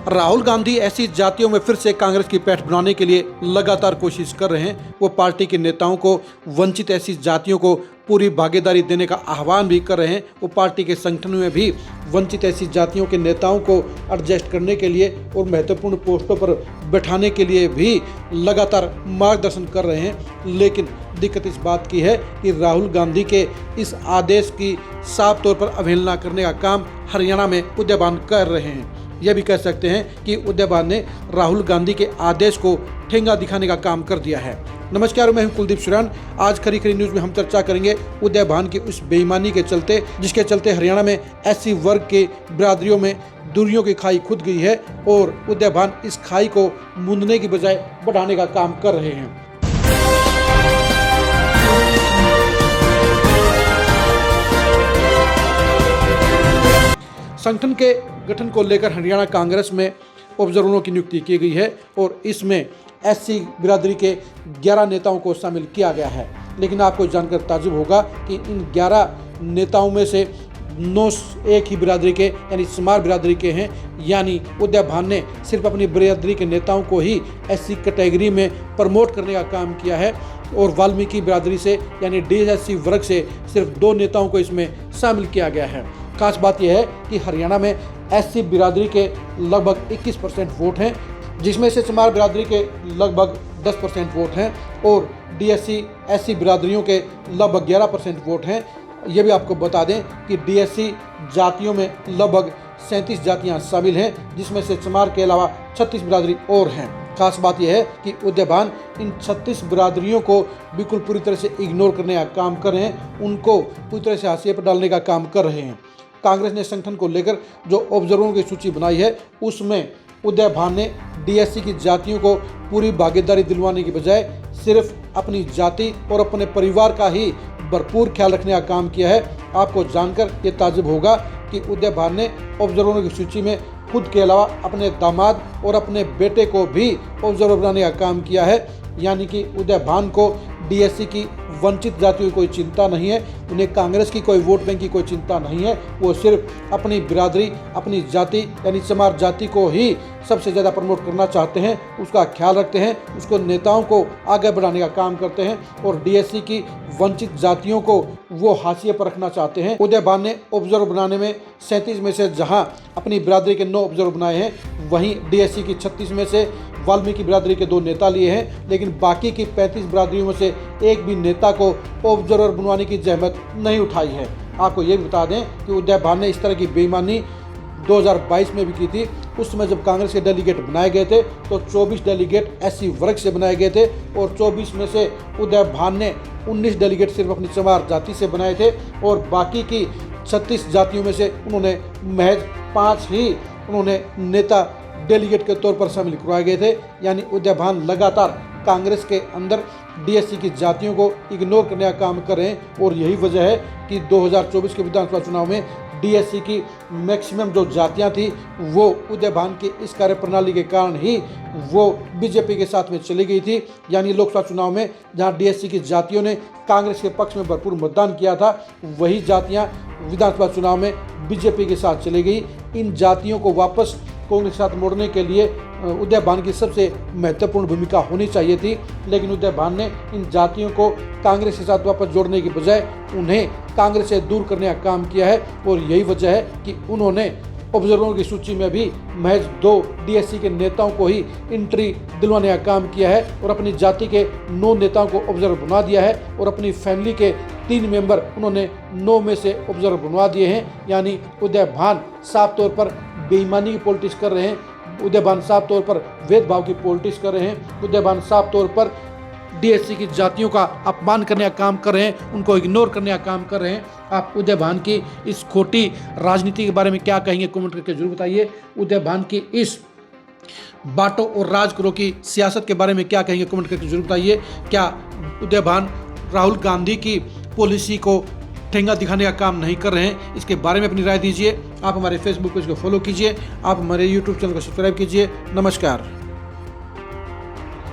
राहुल गांधी ऐसी जातियों में फिर से कांग्रेस की पैठ बनाने के लिए लगातार कोशिश कर रहे हैं। वो पार्टी के नेताओं को वंचित ऐसी जातियों को पूरी भागीदारी देने का आह्वान भी कर रहे हैं। वो पार्टी के संगठन में भी वंचित ऐसी जातियों के नेताओं को एडजस्ट करने के लिए और महत्वपूर्ण पोस्टों पर बैठाने के लिए भी लगातार मार्गदर्शन कर रहे हैं। लेकिन दिक्कत इस बात की है कि राहुल गांधी के इस आदेश की साफ तौर पर अवहेलना करने का काम हरियाणा में उदयभान कर रहे हैं। यह भी कह सकते हैं कि उदयभान ने राहुल गांधी के आदेश को ठेंगा दिखाने का काम कर दिया है। नमस्कार, मैं हूं कुलदीप सुरान। आज खरी खरी न्यूज में हम चर्चा करेंगे उदयभान की उस बेईमानी के चलते जिसके चलते हरियाणा में एससी वर्ग के बिरादरियों में दूरियों की खाई खुद गई है और उदयभान इस खाई को मूंदने की बजाय बढ़ाने का काम कर रहे हैं। संगठन के गठन को लेकर हरियाणा कांग्रेस में ऑब्जर्वरों की नियुक्ति की गई है और इसमें एससी बिरादरी के 11 नेताओं को शामिल किया गया है। लेकिन आपको जानकर ताज्जुब होगा कि इन 11 नेताओं में से 9 एक ही बिरादरी के यानी समार बिरादरी के हैं। यानी उदयभान ने सिर्फ अपनी बिरादरी के नेताओं को ही एससी कैटेगरी में प्रमोट करने का काम किया है और वाल्मीकि बिरादरी से यानी डीएससी वर्ग से सिर्फ 2 नेताओं को इसमें शामिल किया गया है। खास बात यह है कि हरियाणा में एससी बिरादरी के लगभग 21% वोट हैं, जिसमें से समार बिरादरी के लगभग 10% वोट हैं और डीएससी एससी बिरादरियों के लगभग 11% वोट हैं। ये भी आपको बता दें कि डीएससी जातियों में लगभग 37 जातियां शामिल हैं, जिसमें से समार के अलावा 36 बिरादरी और हैं। खास बात यह है कि उदयभान इन 36 बिरादरियों को बिल्कुल पूरी तरह से इग्नोर करने का काम कर रहे हैं, उनको पूरी तरह से हाशिए पर डालने का काम कर रहे हैं। कांग्रेस ने संगठन को लेकर जो ऑब्जर्वरों की सूची बनाई है उसमें उदयभान ने डीएससी की जातियों को पूरी भागीदारी दिलवाने की बजाय सिर्फ अपनी जाति और अपने परिवार का ही भरपूर ख्याल रखने का काम किया है। आपको जानकर ये ताज्जुब होगा कि उदयभान ने ऑब्जर्वरों की सूची में खुद के अलावा अपने दामाद और अपने बेटे को भी ऑब्जर्वर बनाने का काम किया है। यानी कि उदयभान को डीएससी की वंचित जातियों की कोई चिंता नहीं है, उन्हें कांग्रेस की कोई वोट बैंक की कोई चिंता नहीं है। वो सिर्फ अपनी बिरादरी, अपनी जाति यानी समार जाति को ही सबसे ज़्यादा प्रमोट करना चाहते हैं, उसका ख्याल रखते हैं, उसको नेताओं को आगे बढ़ाने का काम करते हैं और डीएससी की वंचित जातियों को वो हाशिए पर रखना चाहते हैं। उदयभान ने ऑब्जर्वर बनाने में 37 में से जहां अपनी बिरादरी के 9 ऑब्जर्वर बनाए हैं, वहीं डीएससी की 36 में से वाल्मीकि बिरादरी के 2 नेता लिए हैं। लेकिन बाकी की 35 बिरादरियों में से एक भी नेता को ऑब्जर्वर बनवाने की जहमत नहीं उठाई है। आपको ये भी बता दें कि उदयभान ने इस तरह की बेईमानी 2022 में भी की थी। उस समय जब कांग्रेस के डेलीगेट बनाए गए थे तो 24 डेलीगेट एससी वर्ग से बनाए गए थे और 24 में से उदयभान ने 19 डेलीगेट सिर्फ अपनी समार जाति से बनाए थे और बाकी की 36 जातियों में से उन्होंने महज 5 ही उन्होंने नेता डेलीगेट के तौर पर शामिल करवाए गए थे। यानी उदयभान लगातार कांग्रेस के अंदर डीएससी की जातियों को इग्नोर करने का काम कर रहे हैं और यही वजह है कि 2024 के विधानसभा चुनाव में डीएससी की मैक्सिमम जो जातियां थी वो उदयभान की इस कार्यप्रणाली के कारण ही वो बीजेपी के साथ में चली गई थी। यानी लोकसभा चुनाव में जहां डीएससी की जातियों ने कांग्रेस के पक्ष में भरपूर मतदान किया था, वही जातियां विधानसभा चुनाव में बीजेपी के साथ चली गई। इन जातियों को वापस कांग्रेस के साथ मोड़ने के लिए उदयभान की सबसे महत्वपूर्ण भूमिका होनी चाहिए थी, लेकिन उदयभान ने इन जातियों को कांग्रेस के साथ वापस जोड़ने की बजाय उन्हें कांग्रेस से दूर करने का काम किया है और यही वजह है कि उन्होंने ऑब्जर्वरों की सूची में भी महज 2 डीएससी के नेताओं को ही एंट्री दिलवाने का काम किया है और अपनी जाति के 9 नेताओं को ऑब्जर्वर बना दिया है और अपनी फैमिली के 3 मेंबर उन्होंने 9 में से ऑब्जर्वर बनवा दिए हैं। यानी उदयभान साफ तौर पर बेईमानी की पॉलिटिक्स कर रहे हैं, उदयभान साफ तौर पर भेदभाव की पॉलिटिक्स कर रहे हैं, उदयभान साफ तौर पर डीएससी की जातियों का अपमान करने का काम कर रहे हैं, उनको इग्नोर करने का काम कर रहे हैं। आप उदयभान की इस खोटी राजनीति के बारे में क्या कहेंगे, कमेंट करके जरूर बताइए। उदयभान की इस बांटो और राज करो की सियासत के बारे में क्या कहेंगे, कमेंट करके जरूर बताइए। क्या उदयभान राहुल गांधी की पॉलिसी को ठेंगा दिखाने का काम नहीं कर रहे हैं? इसके बारे में अपनी राय दीजिए। आप हमारे फेसबुक पेज को फॉलो कीजिए, आप हमारे यूट्यूब चैनल को सब्सक्राइब कीजिए। नमस्कार।